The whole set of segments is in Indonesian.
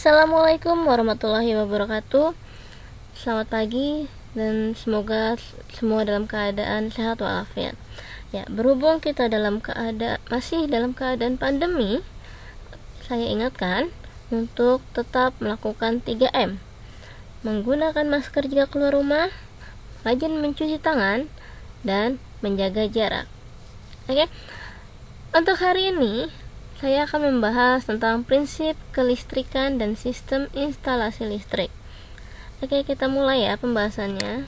Assalamualaikum warahmatullahi wabarakatuh. Selamat pagi dan semoga semua dalam keadaan sehat walafiat. Ya, berhubung kita masih dalam keadaan pandemi, saya ingatkan untuk tetap melakukan 3M. Menggunakan masker jika keluar rumah, rajin mencuci tangan, dan menjaga jarak. Oke. Untuk hari ini saya akan membahas tentang prinsip kelistrikan dan sistem instalasi listrik. Oke, kita mulai ya pembahasannya.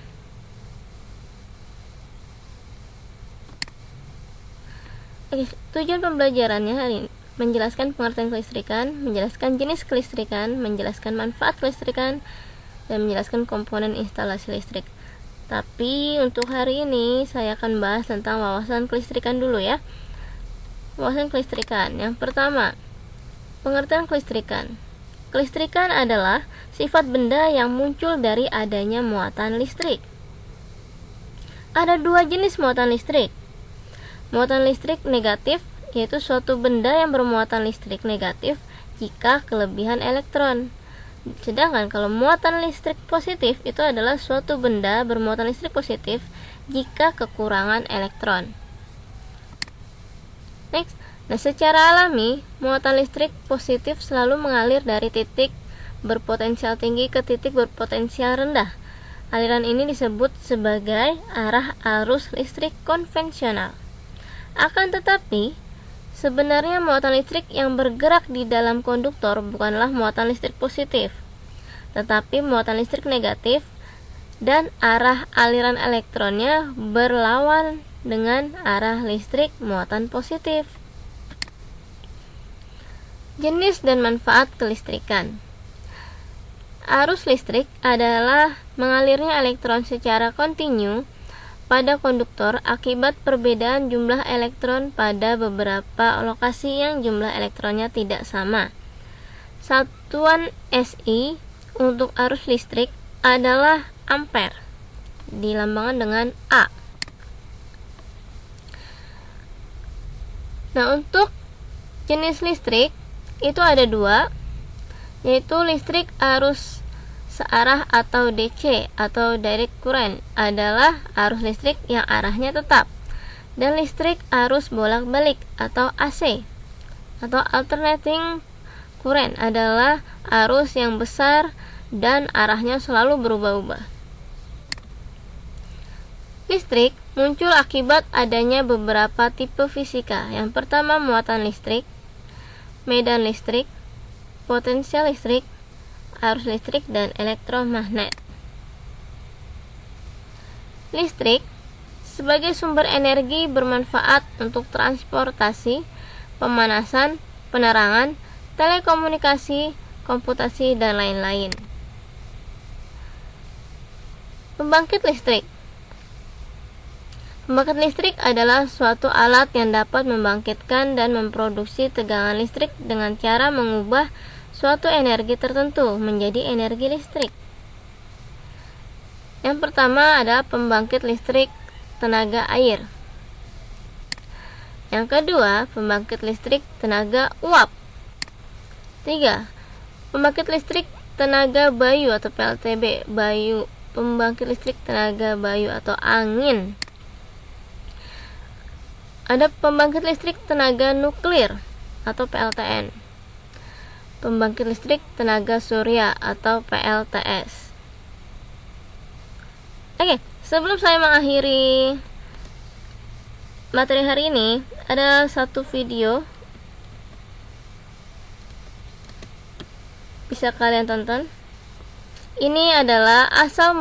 Oke, tujuan pembelajarannya hari ini menjelaskan pengertian kelistrikan, menjelaskan jenis kelistrikan, menjelaskan manfaat kelistrikan, dan menjelaskan komponen instalasi listrik. Tapi untuk hari ini saya akan bahas tentang wawasan kelistrikan dulu ya. Wawasan kelistrikan. Yang pertama, pengertian kelistrikan. Kelistrikan adalah sifat benda yang muncul dari adanya muatan listrik. Ada dua jenis muatan listrik. Muatan listrik negatif, yaitu suatu benda yang bermuatan listrik negatif jika kelebihan elektron. Sedangkan kalau muatan listrik positif itu adalah suatu benda bermuatan listrik positif jika kekurangan elektron. Next. Nah, secara alami, muatan listrik positif selalu mengalir dari titik berpotensial tinggi ke titik berpotensial rendah. Aliran ini disebut sebagai arah arus listrik konvensional. Akan tetapi, sebenarnya muatan listrik yang bergerak di dalam konduktor bukanlah muatan listrik positif, tetapi muatan listrik negatif, dan arah aliran elektronnya berlawan dengan arah listrik muatan positif. Jenis dan manfaat kelistrikan. Arus listrik adalah mengalirnya elektron secara kontinu pada konduktor akibat perbedaan jumlah elektron pada beberapa lokasi yang jumlah elektronnya tidak sama. Satuan SI untuk arus listrik adalah ampere, dilambangkan dengan A. Nah, untuk jenis listrik itu ada dua, yaitu listrik arus searah atau DC atau direct current adalah arus listrik yang arahnya tetap, dan listrik arus bolak-balik atau AC atau alternating current adalah arus yang besar dan arahnya selalu berubah-ubah. Listrik muncul akibat adanya beberapa tipe fisika. Yang pertama, muatan listrik, medan listrik, potensial listrik, arus listrik, dan elektromagnet. Listrik sebagai sumber energi bermanfaat untuk transportasi, pemanasan, penerangan, telekomunikasi, komputasi, dan lain-lain. Pembangkit listrik. Pembangkit listrik adalah suatu alat yang dapat membangkitkan dan memproduksi tegangan listrik dengan cara mengubah suatu energi tertentu menjadi energi listrik. Yang pertama ada pembangkit listrik tenaga air. Yang kedua, pembangkit listrik tenaga uap. 3. Pembangkit listrik tenaga bayu atau PLTB, pembangkit listrik tenaga bayu atau angin. Ada pembangkit listrik tenaga nuklir atau PLTN. Pembangkit listrik tenaga surya atau PLTS. Oke, sebelum saya mengakhiri materi hari ini, ada satu video bisa kalian tonton. Ini adalah asal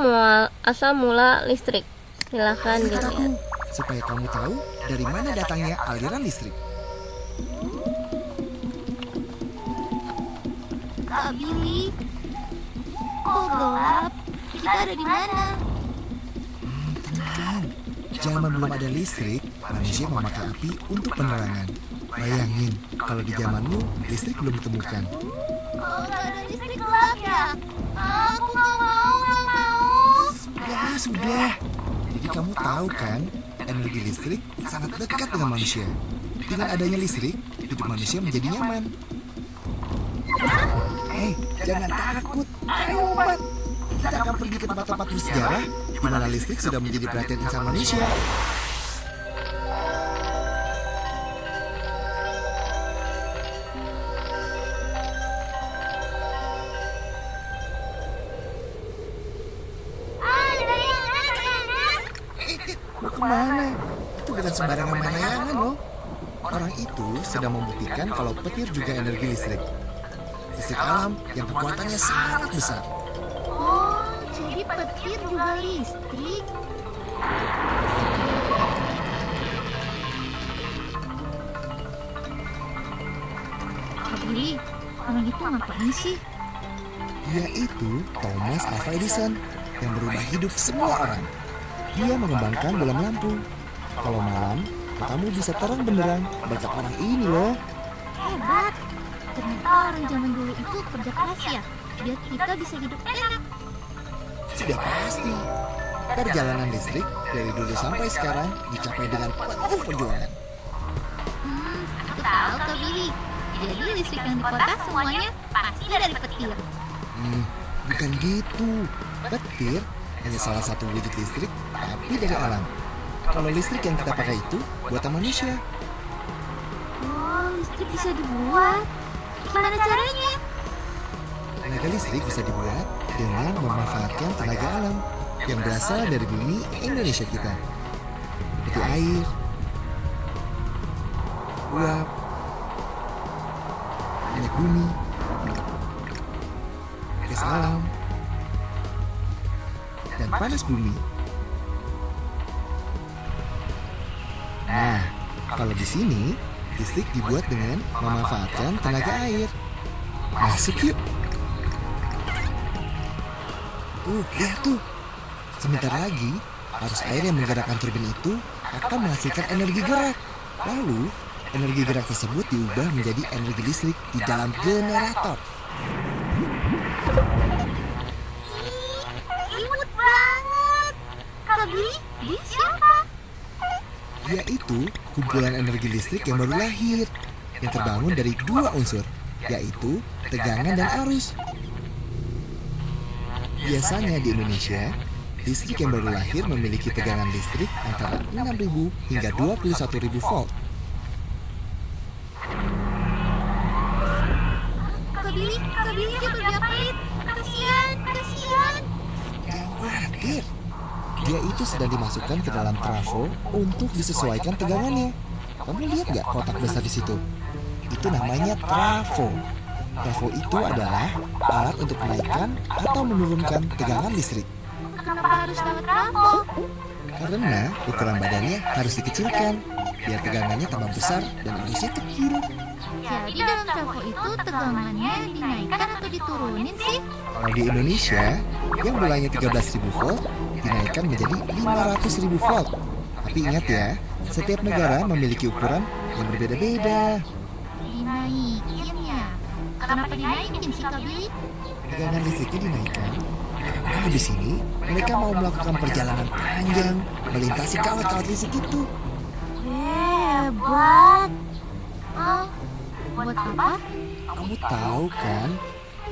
mula listrik. Silakan dilihat. Supaya kamu tahu dari mana datangnya aliran listrik. Kak Billy, kok gelap? Kita ada di mana? Tenang, zaman belum ada listrik, manusia memakai api untuk penerangan. Bayangin, kalau di zamanmu listrik belum ditemukan. Kalau nggak ada listrik gelap ya? Aku nggak mau. Sudah. Jadi kamu tahu kan, energi listrik sangat dekat dengan manusia. Dengan adanya listrik, hidup manusia menjadi nyaman. Jangan takut, ayo lompat. Kita akan pergi ke tempat-tempat bersejarah di mana listrik sudah menjadi perhatian insan manusia. Mau kemana? Itu bukan sembarangan main layangan loh. Orang itu sedang membuktikan kalau petir juga energi listrik. Listrik alam yang kekuatannya sangat besar. Oh, jadi petir juga listrik. Kak Billy, orang itu ngapain sih? Dia itu Thomas Alva Edison yang berubah hidup semua orang. Dia mengembangkan bola lampu. Kalau malam, kamu bisa terang benderang berkat orang ini loh. Hebat. Ternyata orang zaman dulu itu kerja keras ya, biar kita bisa hidup enak. Sudah pasti. Perjalanan listrik dari dulu sampai sekarang dicapai dengan penuh perjuangan. Aku tahu Kak Billy. Jadi listrik yang di kota semuanya pasti dari petir. Bukan gitu. Petir hanya salah satu wujud listrik, tapi dari alam. Kalau listrik yang kita pakai itu buatan manusia. Oh, listrik bisa dibuat. Gimana caranya? Tenaga listrik bisa dibuat dengan memanfaatkan tenaga alam yang berasal dari bumi Indonesia kita. Seperti air, uap, minyak bumi, gas alam, dan panas bumi. Nah, kalau di sini listrik dibuat dengan memanfaatkan tenaga air. Masuk yuk. Lihat tuh. Sebentar lagi, arus air yang menggerakkan turbin itu akan menghasilkan energi gerak. Lalu, energi gerak tersebut diubah menjadi energi listrik di dalam generator. Imut banget. Kak Billy, dia siapa? Dia itu kumpulan energi listrik yang baru lahir, yang terbangun dari dua unsur, yaitu tegangan dan arus. Biasanya di Indonesia, listrik yang baru lahir memiliki tegangan listrik antara 6.000 hingga 21.000 volt. Kak Billy jatuh diapain? Kasihan. Jangan khawatir, dia itu sedang dimasukkan ke dalam trafo untuk disesuaikan tegangannya. Kamu lihat nggak kotak besar di situ? Itu namanya trafo. Trafo itu adalah alat untuk menaikkan atau menurunkan tegangan listrik. Kenapa harus lewat trafo? Karena ukuran badannya harus dikecilkan, biar tegangannya tambah besar dan arusnya kecil. Jadi dalam trafo itu tegangannya dinaikkan atau diturunin sih? Kalau di Indonesia, yang mulainya 13.000 volt dinaikkan menjadi 500.000 volt. Tapi ingat ya, setiap negara memiliki ukuran yang berbeda-beda. Dinaikin ya? Kenapa dinaikin sih Kak Billy? Tegangan listriknya dinaikkan karena di sini mereka mau melakukan perjalanan panjang melintasi kawat-kawat listrik itu. Hebat. Oh, buat apa? Kamu tahu kan,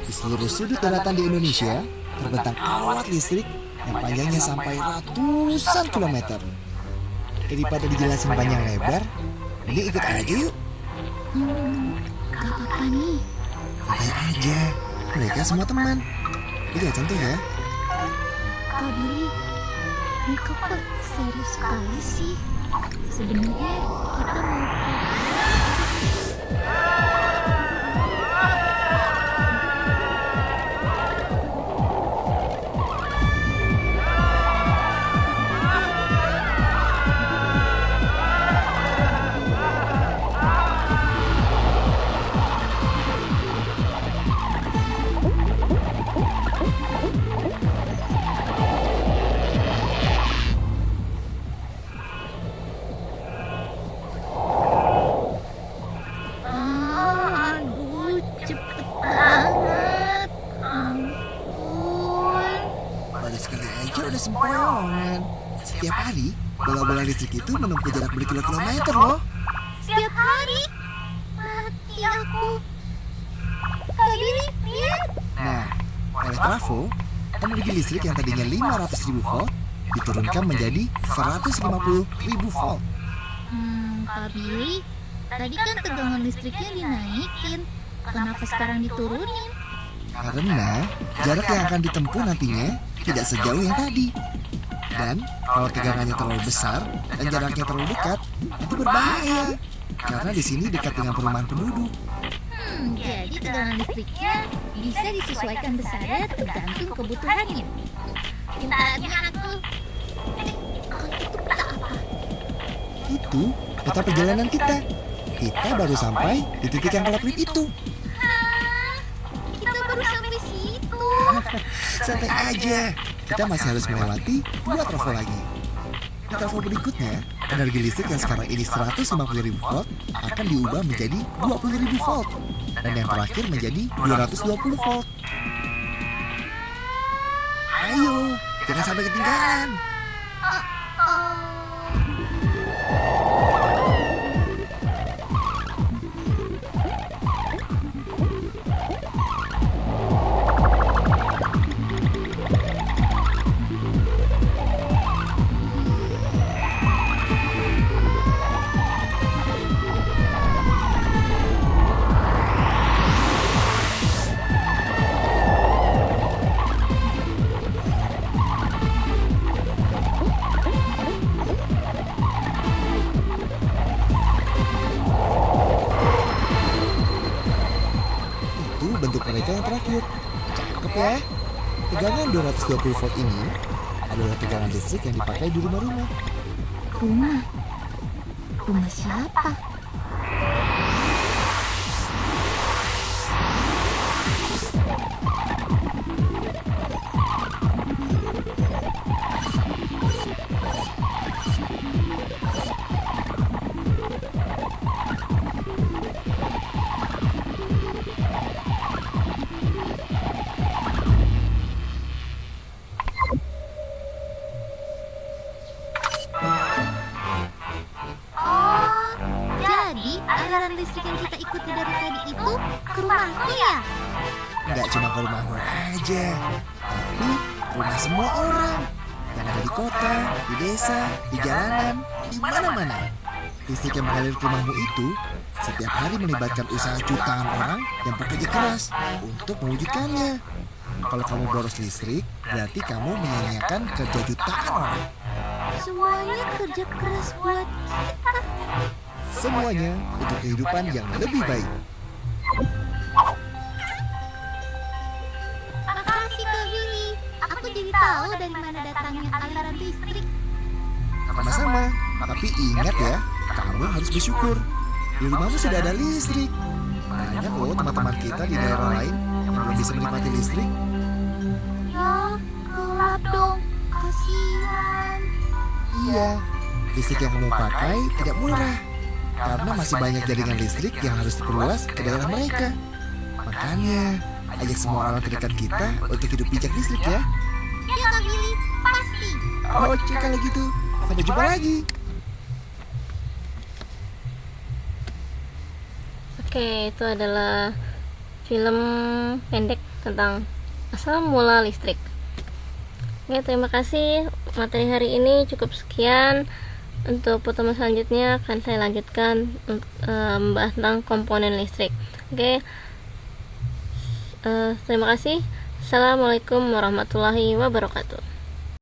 di seluruh sudut daratan di Indonesia terbentang kawat listrik yang panjangnya sampai ratusan kilometer. Daripada dijelasin panjang lebar, mending ikut aja yuk. Gak apa-apa nih. Santai aja, mereka semua teman. Lihat contoh ya. Kak Billy, mereka kok serius sekali sih? Sebenarnya kita mau cepet banget. Ampun. Baru sekali aja udah sempoyongan. Setiap hari, bola-bola listrik itu menempuh jarak berkilo-kilometer loh. Setiap hari mati aku. Kak Billy, lihat. Nah, oleh trafo, energi listrik yang tadinya 500.000 volt diturunkan menjadi 150.000 volt. Kak Billy, tadi kan tegangan listriknya dinaikin. Kenapa sekarang diturunin? Karena jarak yang akan ditempuh nantinya tidak sejauh yang tadi. Dan kalau tegangannya terlalu besar dan jaraknya terlalu dekat, itu berbahaya. Karena di sini dekat dengan perumahan penduduk. Jadi tegangan listriknya bisa disesuaikan besarnya tergantung kebutuhannya. Pintarnya aku. Kalau itu peta apa? Itu peta perjalanan kita. Kita baru sampai di titik yang gelap itu. Kita baru sampai situ. Santai aja, kita masih harus melewati 2 trafo lagi. Di trafo berikutnya, energi listrik yang sekarang ini 150.000 volt akan diubah menjadi 20.000 volt. Dan yang terakhir menjadi 220 volt. Ayo, jangan sampai ketinggalan. Bentuk mereka yang terakhir. Cakep ya. Tegangan 220 volt ini adalah tegangan listrik yang dipakai di rumah-rumah. Rumah? Rumah siapa? Aliran listrik yang kita ikuti dari tadi itu ke rumahku ya? Nggak cuma ke rumahmu aja, tapi rumah semua orang yang ada di kota, di desa, di jalanan, di mana-mana. Listrik yang mengalir ke rumahmu itu setiap hari melibatkan usaha jutaan orang yang bekerja keras untuk mewujudkannya. Kalau kamu boros listrik, berarti kamu menyia-nyiakan kerja jutaan orang. Semuanya kerja keras buat kita. Semuanya untuk kehidupan yang lebih baik. Makasih Kak Billy. Aku jadi tahu dari mana datangnya aliran listrik. Sama-sama. Tapi ingat ya, kamu harus bersyukur. Di rumahmu sudah ada listrik. Banyak loh teman-teman kita di daerah lain yang belum bisa menikmati listrik. Ya, gelap dong. Kasihan. Iya, listrik yang kamu pakai tidak murah. Karena masih banyak jaringan listrik yang harus diperluas ke daerah mereka. Makanya, ajak semua orang terdekat kita untuk hidup bijak listrik ya. Ya Kak Billy, pasti. Oke kalau gitu, sampai jumpa lagi. Oke, itu adalah film pendek tentang asal mula listrik. Oke, terima kasih. Materi hari ini cukup sekian. Untuk pertemuan selanjutnya akan saya lanjutkan membahas tentang komponen listrik. Oke, terima kasih. Assalamualaikum warahmatullahi wabarakatuh.